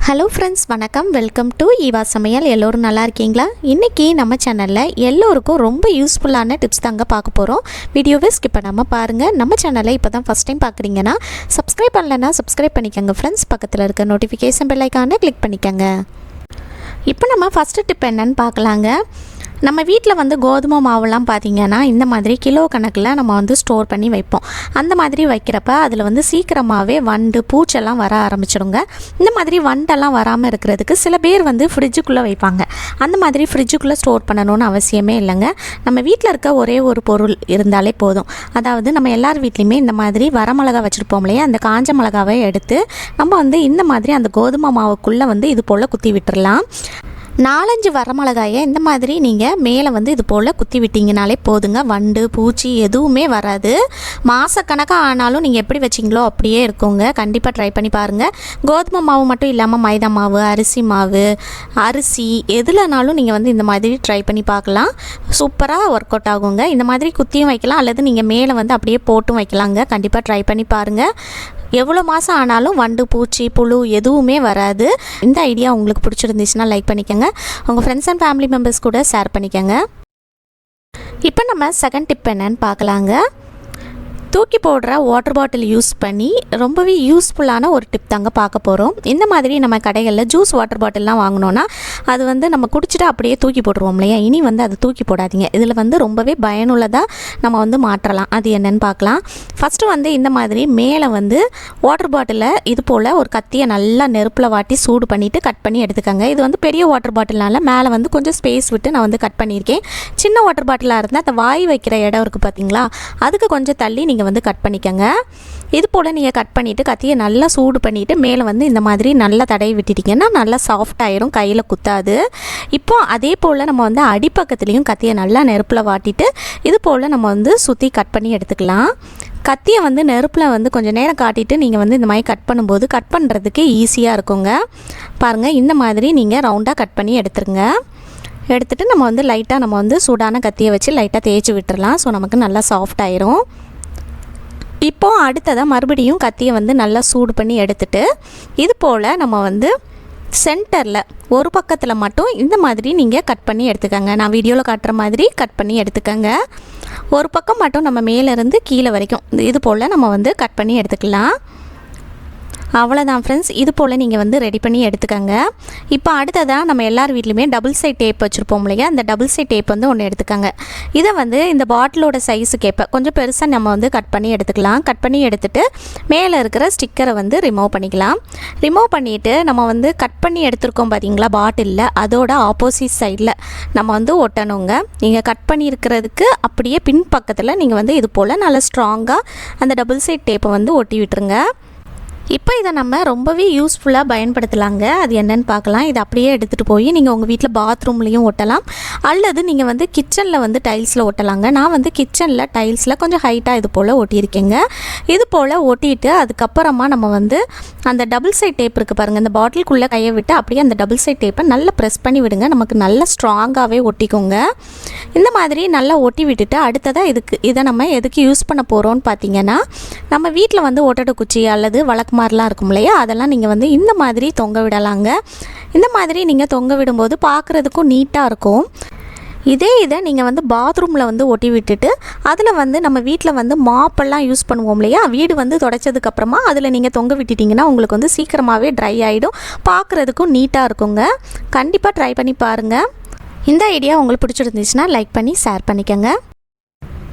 Hello friends, வணக்கம். Welcome to Eva சமையல். எல்லோரும் நல்லா இருக்கீங்களா? இன்றைக்கி நம்ம சேனலில் எல்லோருக்கும் ரொம்ப யூஸ்ஃபுல்லான டிப்ஸ் தாங்க பார்க்க போகிறோம். வீடியோவை ஸ்கிப் பண்ணாமல் பாருங்கள். நம்ம சேனலை இப்போ தான் ஃபஸ்ட் டைம் பார்க்குறீங்கன்னா சப்ஸ்கிரைப் பண்ணலைன்னா சப்ஸ்கிரைப் பண்ணிக்கோங்க ஃப்ரெண்ட்ஸ். பக்கத்தில் இருக்க நோட்டிஃபிகேஷன் பெல் ஐக்கானை கிளிக் பண்ணிக்கோங்க. இப்போ நம்ம ஃபஸ்ட்டு டிப் என்னன்னு பார்க்கலாங்க. நம்ம வீட்டில் கோதுமை மாவுலாம் பார்த்திங்கன்னா இந்த மாதிரி கிலோ கணக்கில் நம்ம ஸ்டோர் பண்ணி வைப்போம். அந்த மாதிரி வைக்கிறப்ப அதில் சீக்கிரமாகவே வண்டு பூச்செல்லாம் வர ஆரம்பிச்சிடுங்க. இந்த மாதிரி வண்டெல்லாம் வராமல் இருக்கிறதுக்கு சில பேர் ஃப்ரிட்ஜுக்குள்ளே வைப்பாங்க. அந்த மாதிரி ஃப்ரிட்ஜுக்குள்ளே ஸ்டோர் பண்ணணும்னு அவசியமே இல்லைங்க. நம்ம வீட்டில் இருக்க ஒரே ஒரு பொருள் இருந்தாலே போதும். அதாவது நம்ம எல்லார் வீட்லேயுமே இந்த மாதிரி வரமிளகா வச்சுருப்போம் இல்லையா, அந்த காஞ்ச மிளகாவை எடுத்து நம்ம இந்த மாதிரி அந்த கோதுமை மாவுக்குள்ளே இது போல் குத்தி விட்டுடலாம். 4-5 வரமிளகாயை இந்த மாதிரி நீங்கள் மேலே இது போல் குத்தி விட்டிங்கனாலே போதுங்க. வண்டு பூச்சி எதுவுமே வராது. மாதக்கணக்காக ஆனாலும் நீங்கள் எப்படி வச்சிங்களோ அப்படியே இருக்குங்க. கண்டிப்பாக ட்ரை பண்ணி பாருங்கள். கோதுமை மாவு மட்டும் இல்லாமல் மைதா மாவு, அரிசி மாவு, அரிசி எதுலனாலும் நீங்கள் இந்த மாதிரி ட்ரை பண்ணி பார்க்கலாம். சூப்பராக ஒர்க் அவுட் ஆகுங்க. இந்த மாதிரி குத்தியும் வைக்கலாம், அல்லது நீங்கள் மேலே அப்படியே போட்டும் வைக்கலாங்க. கண்டிப்பாக ட்ரை பண்ணி பாருங்கள். எவ்வளோ மாதம் ஆனாலும் வண்டு பூச்சி புழு எதுவுமே வராது. இந்த ஐடியா உங்களுக்கு பிடிச்சிருந்துச்சுன்னா லைக் பண்ணிக்கோங்க. உங்கள் ஃப்ரெண்ட்ஸ் அண்ட் ஃபேமிலி மெம்பர்ஸ் கூட ஷேர் பண்ணிக்கோங்க. இப்போ நம்ம செகண்ட் டிப் என்னன்னு பார்க்கலாங்க. தூக்கி போடுற வாட்டர் பாட்டில் யூஸ் பண்ணி ரொம்பவே யூஸ்ஃபுல்லான ஒரு டிப் தாங்க பார்க்க போகிறோம். இந்த மாதிரி நம்ம கடைகளில் ஜூஸ் வாட்டர் பாட்டில்லாம் வாங்கினோன்னா அது நம்ம குடிச்சிட்டு அப்படியே தூக்கி போட்டுருவோம் இல்லையா. இனி அதை தூக்கி போடாதீங்க. இதில் ரொம்பவே பயனுள்ளதாக நம்ம மாற்றலாம். அது என்னென்னு பார்க்கலாம். ஃபஸ்ட்டு இந்த மாதிரி மேலே வாட்டர் பாட்டிலை இது போல் ஒரு கத்தியை நல்லா நெருப்பில் வாட்டி சூடு பண்ணிவிட்டு கட் பண்ணி எடுத்துக்கோங்க. இது பெரிய வாட்டர் பாட்டில்னால மேலே கொஞ்சம் ஸ்பேஸ் விட்டு நான் கட் பண்ணியிருக்கேன். சின்ன வாட்டர் பாட்டிலாக இருந்தால் அந்த வாய் வைக்கிற இடம் இருக்குது பார்த்தீங்களா, அதுக்கு கொஞ்சம் தள்ளி நீங்கள் கட் பண்ணிக்கங்க. இது போல் நீங்கள் கட் பண்ணிவிட்டு கத்தியை நல்லா சூடு பண்ணிவிட்டு மேலே இந்த மாதிரி நல்லா தடவி விட்டுட்டிங்கன்னா நல்லா சாஃப்ட் ஆயிரும், கையில் குத்தாது. இப்போ அதே போல் நம்ம அடிப்பக்கத்துலேயும் கத்தியை நல்லா நெருப்பில் வாட்டிட்டு இது போல் நம்ம சுற்றி கட் பண்ணி எடுத்துக்கலாம். கத்தியை நெருப்பில் கொஞ்சம் நேரம் காட்டிட்டு நீங்கள் இந்த மாதிரி கட் பண்ணும்போது கட் பண்ணுறதுக்கு ஈஸியாக இருக்குங்க. பாருங்கள், இந்த மாதிரி நீங்கள் ரவுண்டாக கட் பண்ணி எடுத்துருங்க. எடுத்துகிட்டு நம்ம லைட்டாக நம்ம சூடான கத்தியை வச்சு லைட்டாக தேய்ச்சி விட்டுறலாம். ஸோ நமக்கு நல்லா சாஃப்ட் ஆயிரும். இப்போது அடுத்ததாக மறுபடியும் கத்தியை நல்லா சூடு பண்ணி எடுத்துட்டு இது போல் நம்ம சென்டரில் ஒரு பக்கத்தில் மட்டும் இந்த மாதிரி நீங்கள் கட் பண்ணி எடுத்துக்கோங்க. நான் வீடியோவில் காட்டுற மாதிரி கட் பண்ணி எடுத்துக்கோங்க. ஒரு பக்கம் மட்டும் நம்ம மேலேருந்து கீழே வரைக்கும் இது போல் நம்ம கட் பண்ணி எடுத்துக்கலாம். அவ்வளோதான் ஃப்ரெண்ட்ஸ். இது போல் நீங்கள் ரெடி பண்ணி எடுத்துக்கோங்க. இப்போ அடுத்ததாக நம்ம எல்லார் வீட்லையுமே டபுள் சைட் டேப் வச்சுருப்போம் இல்லையா, அந்த டபுள் சைட் டேப் ஒன்று எடுத்துக்கோங்க. இதை இந்த பாட்டிலோட சைஸுக்கு ஏற்ப கொஞ்சம் பெருசாக நம்ம கட் பண்ணி எடுத்துக்கலாம். கட் பண்ணி எடுத்துகிட்டு மேலே இருக்கிற ஸ்டிக்கரை ரிமூவ் பண்ணிக்கலாம். ரிமூவ் பண்ணிவிட்டு நம்ம கட் பண்ணி எடுத்துருக்கோம் பார்த்தீங்களா பாட்டிலில், அதோட ஆப்போசிட் சைடில் நம்ம ஒட்டணுங்க. நீங்கள் கட் பண்ணியிருக்கிறதுக்கு அப்படியே பின் பக்கத்தில் நீங்கள் இது போல் நல்லா ஸ்ட்ராங்காக அந்த டபுள் சைட் டேப்பை ஒட்டி விட்டுருங்க. இப்போ இதை நம்ம ரொம்பவே யூஸ்ஃபுல்லாக பயன்படுத்தலாங்க. அது என்னென்னு பார்க்கலாம். இதை அப்படியே எடுத்துகிட்டு போய் நீங்கள் உங்கள் வீட்டில் பாத்ரூம்லேயும் ஒட்டலாம், அல்லது நீங்கள் கிச்சனில் டைல்ஸில் ஒட்டலாங்க. நான் கிச்சனில் டைல்ஸில் கொஞ்சம் ஹைட்டாக இது போல் ஒட்டியிருக்கேங்க. இது போல் ஒட்டிட்டு அதுக்கப்புறமா நம்ம அந்த டபுள் சைட் டேப் இருக்குது பாருங்கள், அந்த பாட்டிலுக்குள்ளே கையை விட்டு அப்படியே அந்த டபுள் சைட் டேப்பை நல்லா ப்ரெஸ் பண்ணி விடுங்க. நமக்கு நல்லா ஸ்ட்ராங்காகவே ஒட்டிக்கோங்க. இந்த மாதிரி நல்லா ஒட்டி விட்டுட்டு அடுத்ததாக இதை நம்ம எதுக்கு யூஸ் பண்ண போகிறோன்னு பார்த்தீங்கன்னா, நம்ம வீட்டில் ஓட்டட குச்சி அல்லது வழக்கு மாதிரிலாம் இருக்கும் இல்லையா, அதெல்லாம் நீங்கள் இந்த மாதிரி தொங்க விடலாங்க. இந்த மாதிரி நீங்கள் தொங்க விடும்போது பார்க்குறதுக்கும் நீட்டாக இருக்கும். இதை நீங்கள் பாத்ரூமில் ஒட்டி விட்டுட்டு அதில் நம்ம வீட்டில் மாப்பெல்லாம் யூஸ் பண்ணுவோம் இல்லையா, வீடு துடைச்சதுக்கப்புறமா அதில் நீங்கள் தொங்க விட்டுட்டிங்கன்னா உங்களுக்கு சீக்கிரமாகவே ட்ரை ஆகிடும், பார்க்குறதுக்கும் நீட்டாக இருக்குங்க. கண்டிப்பாக ட்ரை பண்ணி பாருங்கள். இந்த ஐடியா உங்களுக்கு பிடிச்சிருந்துச்சுன்னா லைக் பண்ணி ஷேர் பண்ணிக்கோங்க.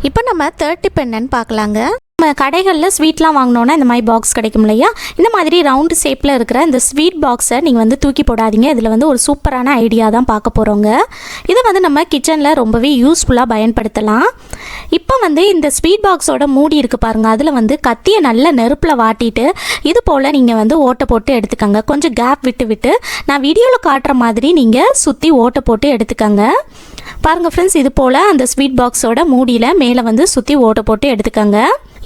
இப்போ நம்ம தேர்ட் டிப் என்னன்னு பார்க்கலாங்க. நம்ம கடைகளில் ஸ்வீட்லாம் வாங்கினோன்னா இந்த மாதிரி பாக்ஸ் கிடைக்கும் இல்லையா, இந்த மாதிரி ரவுண்டு ஷேப்பில் இருக்கிற இந்த ஸ்வீட் பாக்ஸை நீங்கள் தூக்கி போடாதீங்க. இதில் ஒரு சூப்பரான ஐடியா தான் பார்க்க போகிறோங்க. இதை நம்ம கிச்சனில் ரொம்பவே யூஸ்ஃபுல்லாக பயன்படுத்தலாம். இப்போ இந்த ஸ்வீட் பாக்ஸோட மூடி இருக்குது பாருங்கள், அதில் கத்தியை நல்லா நெருப்பில் வாட்டிட்டு இது போல் நீங்கள் ஓட்டை போட்டு எடுத்துக்கோங்க. கொஞ்சம் கேப் விட்டு விட்டு நான் வீடியோவில் காட்டுற மாதிரி நீங்கள் சுற்றி ஓட்டை போட்டு எடுத்துக்கோங்க. பாருங்கள் ஃப்ரெண்ட்ஸ், இது போல் அந்த ஸ்வீட் பாக்ஸோட மூடியில் மேலே சுற்றி ஓட்டை போட்டு எடுத்துக்கோங்க.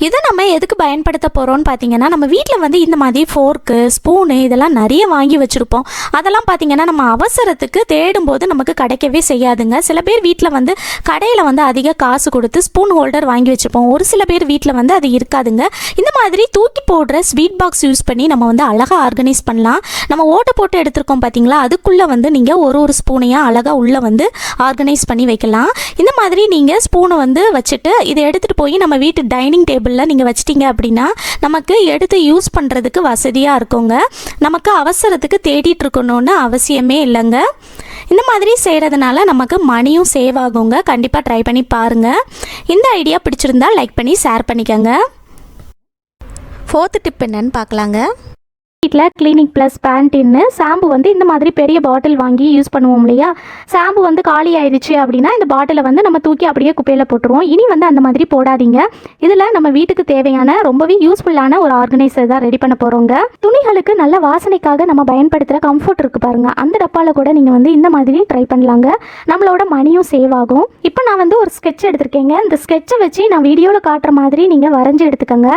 இதை நம்ம எதுக்கு பயன்படுத்த போகிறோம்னு பார்த்தீங்கன்னா, நம்ம வீட்டில் வந்து இந்த மாதிரி ஃபோர்க்கு, ஸ்பூனு இதெல்லாம் நிறைய வாங்கி வச்சுருப்போம். அதெல்லாம் பார்த்தீங்கன்னா நம்ம அவசரத்துக்கு தேடும்போது நமக்கு கிடைக்கவே செய்யாதுங்க. சில பேர் வீட்டில் வந்து கடையில் வந்து அதிக காசு கொடுத்து ஸ்பூன் ஹோல்டர் வாங்கி வச்சுருப்போம். ஒரு சில பேர் வீட்டில் வந்து அது இருக்காதுங்க. இந்த மாதிரி தூக்கி போடுற ஸ்வீட் பாக்ஸ் யூஸ் பண்ணி நம்ம வந்து அழகாக ஆர்கனைஸ் பண்ணலாம். நம்ம ஓட்டை போட்டு எடுத்துருக்கோம் பார்த்தீங்களா, அதுக்குள்ளே வந்து நீங்கள் ஒரு ஸ்பூனையாக அழகாக உள்ளே வந்து ஆர்கனைஸ் பண்ணி வைக்கலாம். இந்த மாதிரி நீங்கள் ஸ்பூனை வந்து வச்சுட்டு இதை எடுத்துகிட்டு போய் நம்ம வீட்டு டைனிங் டேபிள் நீங்கள் வச்சிட்டீங்க அப்படின்னா நமக்கு எடுத்து யூஸ் பண்ணுறதுக்கு வசதியாக இருக்குங்க. நமக்கு அவசரத்துக்கு தேடிட்டு இருக்கணும்னு அவசியமே இல்லைங்க. இந்த மாதிரி செய்கிறதுனால நமக்கு மணியும் சேவ் ஆகுங்க. கண்டிப்பாக ட்ரை பண்ணி பாருங்கள். இந்த ஐடியா பிடிச்சிருந்தா லைக் பண்ணி ஷேர் பண்ணிக்கோங்க. 4th டிப் என்னன்னு பார்க்கலாங்க. வீட்டில் கிளினிக் ப்ளஸ் பேண்டின்னு ஷாம்பு வந்து இந்த மாதிரி பெரிய பாட்டில் வாங்கி யூஸ் பண்ணுவோம் இல்லையா. ஷாம்பு வந்து காலி ஆயிடுச்சு அப்படின்னா இந்த பாட்டிலை வந்து நம்ம தூக்கி அப்படியே குப்பையில் போட்டுருவோம். இனி வந்து அந்த மாதிரி போடாதீங்க. இதில் நம்ம வீட்டுக்கு தேவையான ரொம்பவே யூஸ்ஃபுல்லான ஒரு ஆர்கனைசர் தான் ரெடி பண்ண போகிறோங்க. துணிகளுக்கு நல்ல வாசனைக்காக நம்ம பயன்படுத்துகிற கம்ஃபர்ட் இருக்குது பாருங்கள், அந்த டப்பாவில் கூட நீங்கள் வந்து இந்த மாதிரி ட்ரை பண்ணலாங்க. நம்மளோட மணியும் சேவ் ஆகும். இப்போ நான் வந்து ஒரு ஸ்கெட்ச் எடுத்திருக்கேங்க. இந்த ஸ்கெட்சை வச்சு நான் வீடியோவில் காட்டுற மாதிரி நீங்கள் வரைஞ்சி எடுத்துக்கோங்க.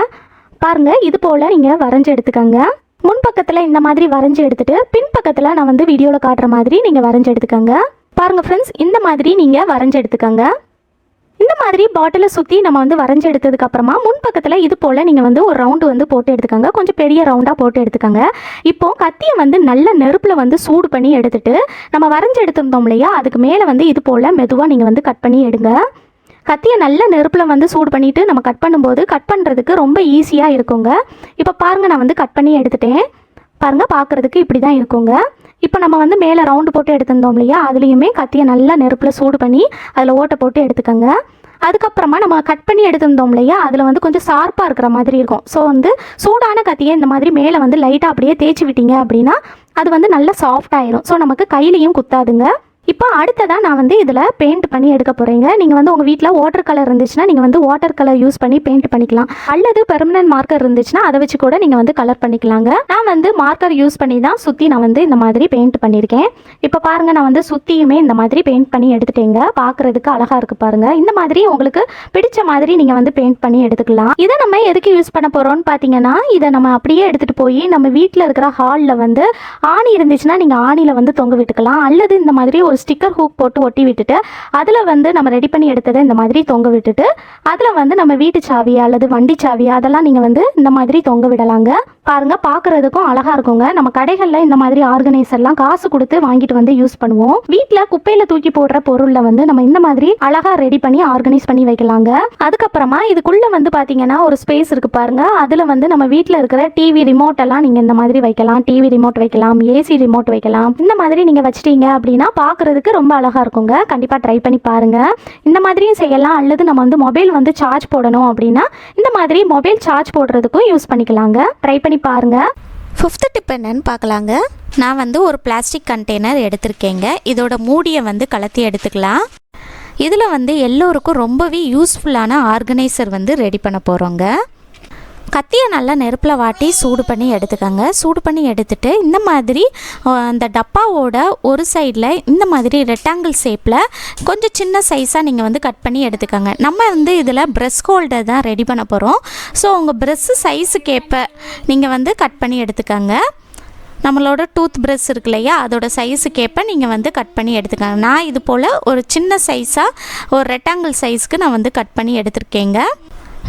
பாருங்கள், இது போல் நீங்கள் வரைஞ்சி எடுத்துக்கோங்க. முன்பக்கத்தில் இந்த மாதிரி வரைஞ்சி எடுத்துட்டு பின்பக்கத்தில் நான் வந்து வீடியோவில் காட்டுற மாதிரி நீங்கள் வரைஞ்சி எடுத்துக்கோங்க. பாருங்கள் ஃப்ரெண்ட்ஸ், இந்த மாதிரி நீங்கள் வரைஞ்சி எடுத்துக்கோங்க. இந்த மாதிரி பாட்டிலை சுற்றி நம்ம வந்து வரைஞ்சி எடுத்ததுக்கப்புறமா முன்பக்கத்தில் இது போல் நீங்கள் வந்து ஒரு ரவுண்டு வந்து போட்டு எடுத்துக்கோங்க. கொஞ்சம் பெரிய ரவுண்டாக போட்டு எடுத்துக்கோங்க. இப்போது கத்தியை வந்து நல்ல நெருப்பில் வந்து சூடு பண்ணி எடுத்துட்டு நம்ம வரைஞ்சி எடுத்திருந்தோம் இல்லையா, அதுக்கு மேலே வந்து இது போல் மெதுவாக நீங்கள் வந்து கட் பண்ணி எடுங்க. கத்தியை நல்ல நெருப்பில் வந்து சூடு பண்ணிவிட்டு நம்ம கட் பண்ணும்போது கட் பண்ணுறதுக்கு ரொம்ப ஈஸியாக இருக்குங்க. இப்போ பாருங்கள், நான் வந்து கட் பண்ணி எடுத்துட்டேன். பாருங்கள், பார்க்குறதுக்கு இப்படி தான் இருக்குங்க. இப்போ நம்ம வந்து மேலே ரவுண்டு போட்டு எடுத்திருந்தோம் இல்லையா, அதுலேயுமே கத்தியை நல்லா நெருப்பில் சூடு பண்ணி அதில் ஓட்டை போட்டு எடுத்துக்கோங்க. அதுக்கப்புறமா நம்ம கட் பண்ணி எடுத்திருந்தோம் இல்லையா, அதில் வந்து கொஞ்சம் ஷார்ப்பாக இருக்கிற மாதிரி இருக்கும். ஸோ வந்து சூடான கத்தியை இந்த மாதிரி மேலே வந்து லைட்டாக அப்படியே தேய்ச்சி விட்டீங்க அப்படின்னா அது வந்து நல்லா சாஃப்ட் ஆயிரும். ஸோ நமக்கு கையிலையும் குத்தாதுங்க. இப்போ அடுத்ததாக நான் வந்து இதில் பெயிண்ட் பண்ணி எடுக்க போகிறேங்க. நீங்கள் வந்து உங்கள் வீட்டில் வாட்டர் கலர் இருந்துச்சுன்னா நீங்கள் வந்து வாட்டர் கலர் யூஸ் பண்ணி பெயிண்ட் பண்ணிக்கலாம். அல்லது பெர்மனன்ட் மார்க்கர் இருந்துச்சுன்னா அதை வச்சு கூட நீங்கள் வந்து கலர் பண்ணிக்கலாங்க. நான் வந்து மார்க்கர் யூஸ் பண்ணி தான் சுற்றி நான் வந்து இந்த மாதிரி பெயிண்ட் பண்ணியிருக்கேன். இப்போ பாருங்கள், நான் வந்து சுற்றியுமே இந்த மாதிரி பெயிண்ட் பண்ணி எடுத்துட்டேங்க. பார்க்குறதுக்கு அழகாக இருக்குது பாருங்கள். இந்த மாதிரி உங்களுக்கு பிடிச்ச மாதிரி நீங்கள் வந்து பெயிண்ட் பண்ணி எடுத்துக்கலாம். இதை நம்ம எதுக்கு யூஸ் பண்ண போகிறோம்னு பார்த்தீங்கன்னா, இதை நம்ம அப்படியே எடுத்துகிட்டு போய் நம்ம வீட்டில் இருக்கிற ஹாலில் வந்து ஆணி இருந்துச்சுன்னா நீங்கள் ஆணியில் வந்து தொங்க விட்டுக்கலாம். அல்லது இந்த மாதிரி ஒரு ஸ்டிக்கர் ஹூக் போட்டு ஒட்டி விட்டுட்டு அதில் வந்து நம்ம ரெடி பண்ணி எடுத்ததை இந்த மாதிரி தொங்க விட்டுட்டு அதில் வந்து நம்ம வீட்டு சாவி அல்லது வண்டி சாவி அதெல்லாம் நீங்கள் வந்து இந்த மாதிரி தொங்க விடலாங்க. பாருங்கள், பார்க்குறதுக்கும் அழகாக இருக்குங்க. நம்ம கடைகளில் இந்த மாதிரி ஆர்கனைசர்லாம் காசு கொடுத்து வாங்கிட்டு வந்து யூஸ் பண்ணுவோம். வீட்டில் குப்பையில் தூக்கி போடுற பொருளில் வந்து நம்ம இந்த மாதிரி அழகாக ரெடி பண்ணி ஆர்கனைஸ் பண்ணி வைக்கலாங்க. அதுக்கப்புறமா இதுக்குள்ளே வந்து பார்த்தீங்கன்னா ஒரு ஸ்பேஸ் இருக்குது பாருங்கள். அதில் வந்து நம்ம வீட்டில் இருக்கிற டிவி ரிமோட் எல்லாம் நீங்கள் இந்த மாதிரி வைக்கலாம். டிவி ரிமோட் வைக்கலாம், ஏசி ரிமோட் வைக்கலாம். இந்த மாதிரி நீங்கள் வச்சிட்டீங்க அப்படின்னா பார்க்குறதுக்கு ரொம்ப அழகாக இருக்குங்க. கண்டிப்பாக ட்ரை பண்ணி பாருங்கள். இந்த மாதிரியும் செய்யலாம். அல்லது நம்ம வந்து மொபைல் வந்து சார்ஜ் போடணும் அப்படின்னா இந்த மாதிரி மொபைல் சார்ஜ் போடுறதுக்கும் யூஸ் பண்ணிக்கலாங்க. ட்ரை பண்ணி பாருங்க. 5th டிப் என்னன்னு பார்க்கலாங்க. நான் வந்து ஒரு பிளாஸ்டிக் கண்டெய்னர் எடுத்திருக்கேங்க. இதோட மூடியை வந்து கலத்தி எடுத்துக்கலாம். இதில் வந்து எல்லோருக்கும் ரொம்பவே யூஸ்ஃபுல்லான ஆர்கனைசர் வந்து ரெடி பண்ண போகிறோங்க. கத்தியை நல்லா நெருப்பில் வாட்டி சூடு பண்ணி எடுத்துக்கோங்க. சூடு பண்ணி எடுத்துகிட்டு இந்த மாதிரி அந்த டப்பாவோட ஒரு சைடில் இந்த மாதிரி ரெக்டாங்கிள் ஷேப்பில் கொஞ்சம் சின்ன சைஸாக நீங்கள் வந்து கட் பண்ணி எடுத்துக்கோங்க. நம்ம வந்து இதில் ப்ரெஷ் ஹோல்டர் தான் ரெடி பண்ண போகிறோம். ஸோ உங்கள் ப்ரெஷ்ஷு சைஸுக்கேற்ப நீங்கள் வந்து கட் பண்ணி எடுத்துக்கோங்க. நம்மளோட டூத் ப்ரஷ் இருக்கு இல்லையா, அதோட சைஸுக்கேற்ப நீங்கள் வந்து கட் பண்ணி எடுத்துக்கோங்க. நான் இது போல் ஒரு சின்ன சைஸாக ஒரு ரெக்டாங்கிள் சைஸ்க்கு நான் வந்து கட் பண்ணி எடுத்திருக்கேங்க.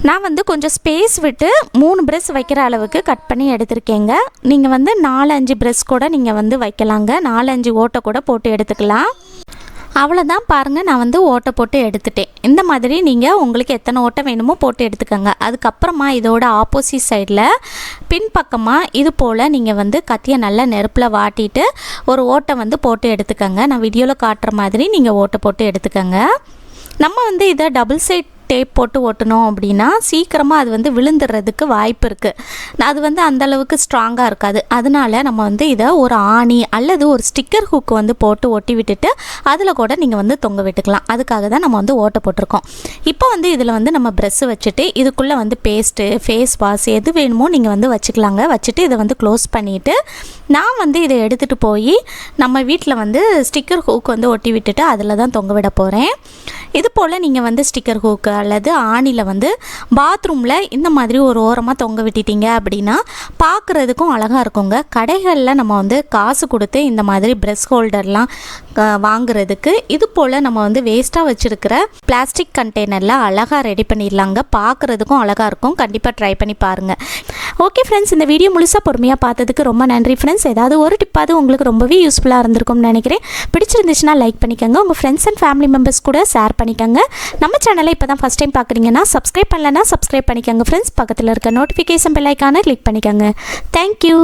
நான் வந்து கொஞ்சம் ஸ்பேஸ் விட்டு 3 ப்ரெஷ் வைக்கிற அளவுக்கு கட் பண்ணி எடுத்திருக்கேங்க. நீங்கள் வந்து 4-5 ப்ரெஷ் கூட நீங்கள் வந்து வைக்கலாங்க. 4-5 ஓட்டை கூட போட்டு எடுத்துக்கலாம். அவ்வளோதான், பாருங்கள், நான் வந்து ஓட்டை போட்டு எடுத்துட்டேன். இந்த மாதிரி நீங்கள் உங்களுக்கு எத்தனை ஓட்டை வேணுமோ போட்டு எடுத்துக்கோங்க. அதுக்கப்புறமா இதோட ஆப்போசிட் சைடில் பின்பக்கமாக இது போல் நீங்கள் வந்து கத்தியை நல்லா நெருப்பில் வாட்டிட்டு ஒரு ஓட்டை வந்து போட்டு எடுத்துக்கோங்க. நான் வீடியோவில் காட்டுற மாதிரி நீங்கள் ஓட்டை போட்டு எடுத்துக்கோங்க. நம்ம வந்து இதை டபுள் சைட் டேப் போட்டு ஒட்டணும் அப்படின்னா சீக்கிரமாக அது வந்து விழுந்துடுறதுக்கு வாய்ப்பு இருக்குது. அது வந்து அந்தளவுக்கு ஸ்ட்ராங்காக இருக்காது. அதனால நம்ம வந்து இதை ஒரு ஆணி அல்லது ஒரு ஸ்டிக்கர் ஹூக் வந்து போட்டு ஒட்டி விட்டுட்டு அதில் கூட நீங்கள் வந்து தொங்க விட்டுக்கலாம். அதுக்காக தான் நம்ம வந்து ஓட்டை போட்டிருக்கோம். இப்போ வந்து இதில் வந்து நம்ம ப்ரெஷ்ஷு வச்சுட்டு இதுக்குள்ளே வந்து பேஸ்ட்டு, ஃபேஸ் வாஷ் எது வேணுமோ நீங்கள் வந்து வச்சுக்கலாங்க. வச்சுட்டு இதை வந்து க்ளோஸ் பண்ணிவிட்டு நான் வந்து இதை எடுத்துகிட்டு போய் நம்ம வீட்டில் வந்து ஸ்டிக்கர் ஹூக் வந்து ஒட்டி விட்டுட்டு அதில் தான் தொங்க விட போகிறேன். இது போல் நீங்கள் வந்து ஸ்டிக்கர் ஹூக்கு அல்லது ஆணியில் வந்து பாத்ரூமில் இந்த மாதிரி ஒரு ஓரமாக தொங்க விட்டுட்டீங்க அப்படின்னா பார்க்குறதுக்கும் அழகாக இருக்குங்க. கடைகளில் நம்ம வந்து காசு கொடுத்து இந்த மாதிரி ப்ரெஷ் ஹோல்டர்லாம் வாங்குறதுக்கு இது போல் நம்ம வந்து வேஸ்ட்டாக வச்சுருக்கிற பிளாஸ்டிக் கண்டெய்னரில் அழகாக ரெடி பண்ணிடலாங்க. பார்க்குறதுக்கும் அழகாக இருக்கும். கண்டிப்பாக ட்ரை பண்ணி பாருங்கள். ஓகே ஃப்ரெண்ட்ஸ், இந்த வீடியோ முழுசாக பொறுமையாக பார்த்ததுக்கு ரொம்ப நன்றி ஃப்ரெண்ட்ஸ். ஏதாவது ஒரு டிப்பாவது உங்களுக்கு ரொம்பவே யூஸ்ஃபுல்லாக இருந்திருக்கும்னு நினைக்கிறேன். பிடிச்சிருந்துச்சுன்னா லைக் பண்ணிக்கோங்க. உங்கள் ஃப்ரெண்ட்ஸ் அண்ட் ஃபேமிலி மெம்பர்ஸ் கூட ஷேர் பண்ணிக்கோங்க. நம்ம சேனலை இப்போ தான் ஃபஸ்ட் டைம் பார்க்குறீங்கன்னா சப்ஸ்கிரைப் பண்ணலன்னா சப்ஸ்கிரைப் பண்ணிக்கோங்க ஃப்ரெண்ட்ஸ். பக்கத்தில் இருக்க நோட்டிஃபிகேஷன் பெல் ஐக்கானை கிளிக் பண்ணிக்கோங்க. தேங்க்யூ.